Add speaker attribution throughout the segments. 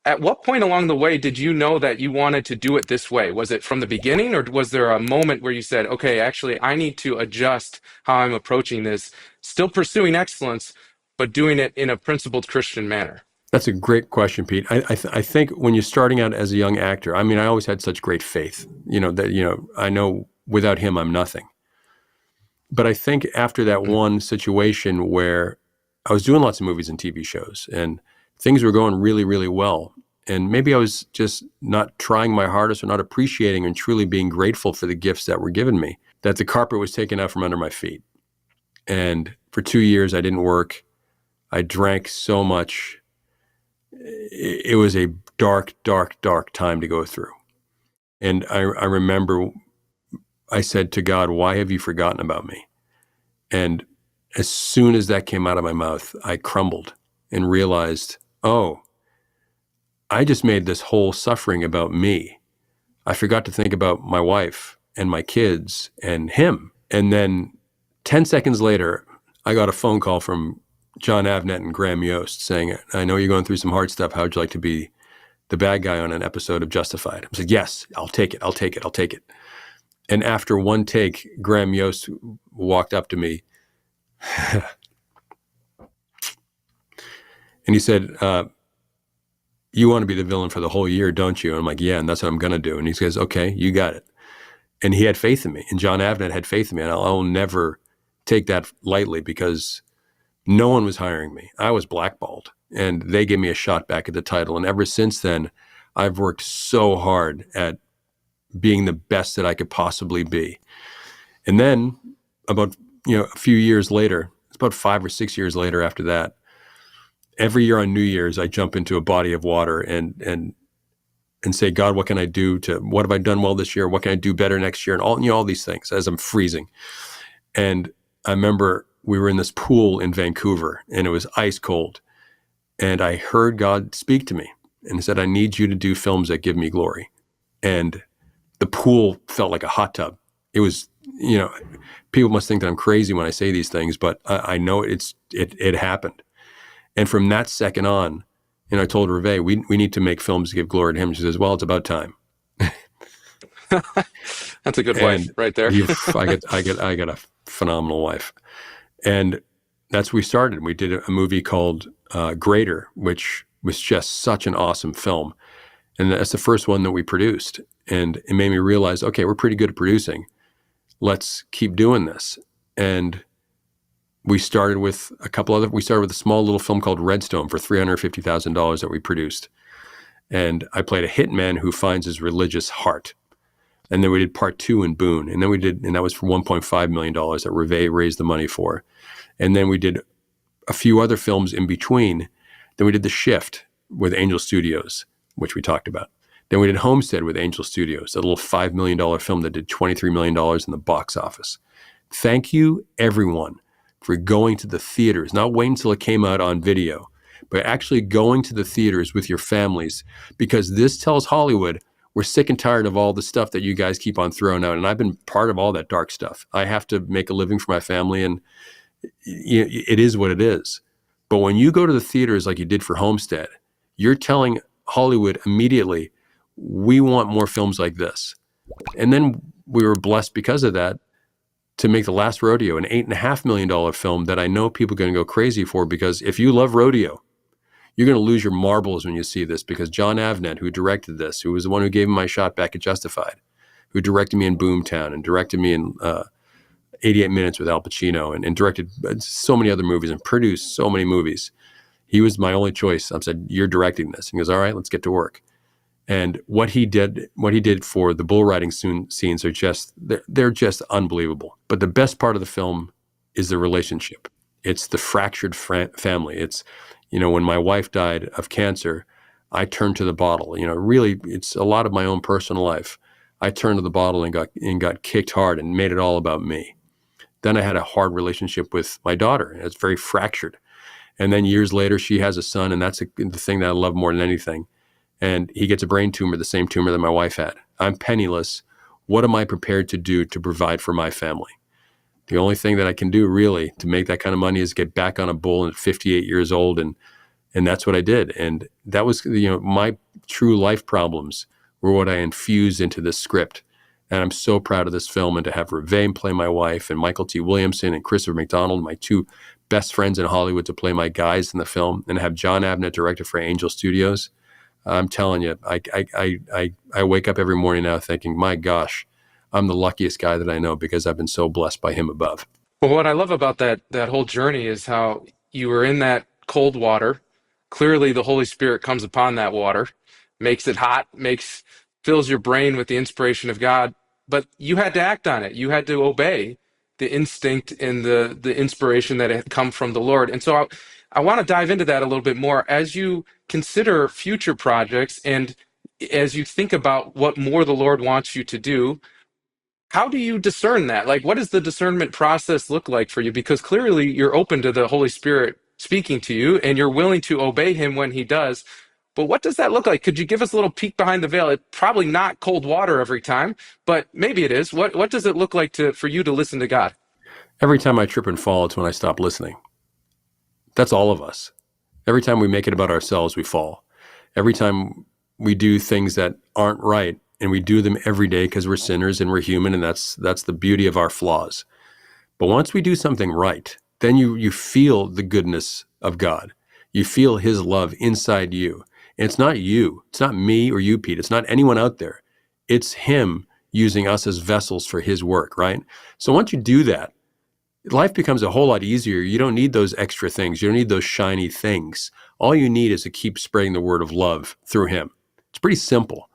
Speaker 1: At what point along the way did you know that you wanted to do it this way? Was it from the beginning, or was there a moment where you said, okay, actually, I need to adjust how I'm approaching this, still pursuing excellence, but doing it in a principled Christian manner?
Speaker 2: That's a great question, Pete. I think when you're starting out as a young actor, I mean, I always had such great faith, that, I know without him, I'm nothing. But I think after that
Speaker 1: Mm.
Speaker 2: one situation where I was doing lots of movies and TV shows and things were going really, really well. And maybe I was just not trying my hardest or not appreciating and truly being grateful for the gifts that were given me, that the carpet was taken out from under my feet. And for 2 years, I didn't work. I drank so much. It was a dark, dark, dark time to go through. And I remember I said to God, why have you forgotten about me? And as soon as that came out of my mouth, I crumbled and realized, oh, I just made this whole suffering about me. I forgot to think about my wife and my kids and him. And then 10 seconds later, I got a phone call from John Avnet and Graham Yost saying, I know you're going through some hard stuff. How would you like to be the bad guy on an episode of Justified? I said, yes, I'll take it. I'll take it. I'll take it. And after one take, Graham Yost walked up to me and he said, you want to be the villain for the whole year, don't you? And I'm like, yeah, and that's what I'm going to do. And he says, okay, you got it. And he had faith in me. And John Avnet had faith in me. And I'll never take that lightly because no one was hiring me. I was blackballed. And they gave me a shot back at the title. And ever since then, I've worked so hard at being the best that I could possibly be. And then about, a few years later, it's about 5 or 6 years later after that, every year on New Year's, I jump into a body of water and say, God, what can I do what have I done well this year? What can I do better next year? And all these things as I'm freezing. And I remember we were in this pool in Vancouver and it was ice cold. And I heard God speak to me and he said, I need you to do films that give me glory. And the pool felt like a hot tub. It was, people must think that I'm crazy when I say these things, but I know it happened. And from that second on, I told Reve, we need to make films to give glory to him. She says, well, it's about time.
Speaker 1: That's a good wife
Speaker 2: And
Speaker 1: right there.
Speaker 2: I get a phenomenal wife. And that's where we started. We did a movie called Greater, which was just such an awesome film. And that's the first one that we produced. And it made me realize, okay, we're pretty good at producing. Let's keep doing this. And we started with we started with a small little film called Redstone for $350,000 that we produced. And I played a hitman who finds his religious heart. And then we did part 2 in Boone. And that was for $1.5 million that Reve raised the money for. And then we did a few other films in between. Then we did The Shift with Angel Studios, which we talked about. Then we did Homestead with Angel Studios, a little $5 million film that did $23 million in the box office. Thank you, everyone, for going to the theaters, not waiting until it came out on video, but actually going to the theaters with your families, because this tells Hollywood, we're sick and tired of all the stuff that you guys keep on throwing out. And I've been part of all that dark stuff. I have to make a living for my family, and it is what it is. But when you go to the theaters like you did for Homestead, you're telling Hollywood immediately, we want more films like this. And then we were blessed because of that to make The Last Rodeo, an $8.5 million film that I know people are going to go crazy for, because if you love rodeo, you're going to lose your marbles when you see this, because John Avnet, who directed this, who was the one who gave me my shot back at Justified, who directed me in Boomtown and directed me in 88 Minutes with Al Pacino and directed so many other movies and produced so many movies. He was my only choice. I said, you're directing this. He goes, all right, let's get to work. And what he did for the bull riding scenes are they're just unbelievable. But the best part of the film is the relationship. It's the fractured family. It's, when my wife died of cancer, I turned to the bottle. Really, it's a lot of my own personal life. I turned to the bottle and got kicked hard and made it all about me. Then I had a hard relationship with my daughter. It's very fractured. And then years later, she has a son, and that's the thing that I love more than anything. And he gets a brain tumor, the same tumor that my wife had. I'm penniless. What am I prepared to do to provide for my family? The only thing that I can do really to make that kind of money is get back on a bull at 58 years old and And that's what I did. And that was, my true life problems were what I infused into this script. And I'm so proud of this film, and to have Reve play my wife, and Michael T. Williamson and Christopher McDonald, my two best friends in Hollywood, to play my guys in the film, and have John Abnett, director for Angel Studios. I'm telling you, I wake up every morning now thinking, my gosh, I'm the luckiest guy that I know, because I've been so blessed by him above.
Speaker 1: Well, what I love about that whole journey is how you were in that cold water. Clearly, the Holy Spirit comes upon that water, makes it hot, fills your brain with the inspiration of God. But you had to act on it. You had to obey the instinct and the inspiration that had come from the Lord. And so I want to dive into that a little bit more as you consider future projects, and as you think about what more the Lord wants you to do. How do you discern that? Like, what does the discernment process look like for you? Because clearly you're open to the Holy Spirit speaking to you, and you're willing to obey him when he does. But what does that look like? Could you give us a little peek behind the veil? It's probably not cold water every time, but maybe it is. What does it look like for you to listen to God?
Speaker 2: Every time I trip and fall, it's when I stop listening. That's all of us. Every time we make it about ourselves, we fall. Every time we do things that aren't right, and we do them every day because we're sinners and we're human, and that's the beauty of our flaws. But once we do something right, then you feel the goodness of God. You feel his love inside you. And it's not you. It's not me or you, Pete. It's not anyone out there. It's him using us as vessels for his work, right? So once you do that, life becomes a whole lot easier. You don't need those extra things. You don't need those shiny things. All you need is to keep spreading the word of love through him. It's pretty simple.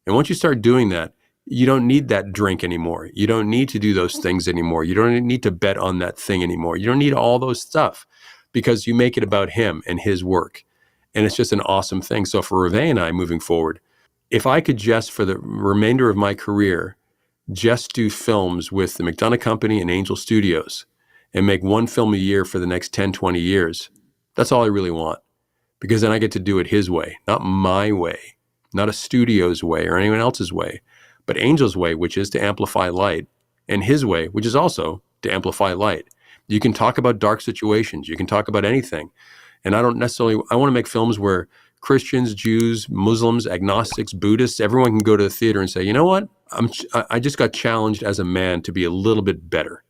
Speaker 2: And once you start doing that, you don't need that drink anymore. You don't need to do those things anymore. You don't need to bet on that thing anymore. You don't need all those stuff, because you make it about him and his work. And it's just an awesome thing. So for Reve and I moving forward, if I could just, for the remainder of my career, just do films with the McDonough Company and Angel Studios and make one film a year for the next 10, 20 years, that's all I really want. Because then I get to do it his way, not my way, not a studio's way or anyone else's way, but Angel's way, which is to amplify light, and his way, which is also to amplify light. You can talk about dark situations. You can talk about anything. And I want to make films where Christians, Jews, Muslims, agnostics, Buddhists, everyone can go to the theater and say, you know what? I just got challenged as a man to be a little bit better.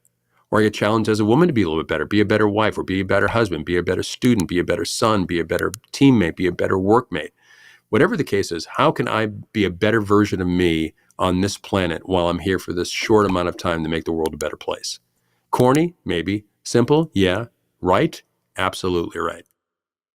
Speaker 2: Or I get challenged as a woman to be a little bit better, be a better wife, or be a better husband, be a better student, be a better son, be a better teammate, be a better workmate. Whatever the case is, how can I be a better version of me on this planet while I'm here for this short amount of time to make the world a better place? Corny? Maybe. Simple? Yeah. Right? Absolutely right.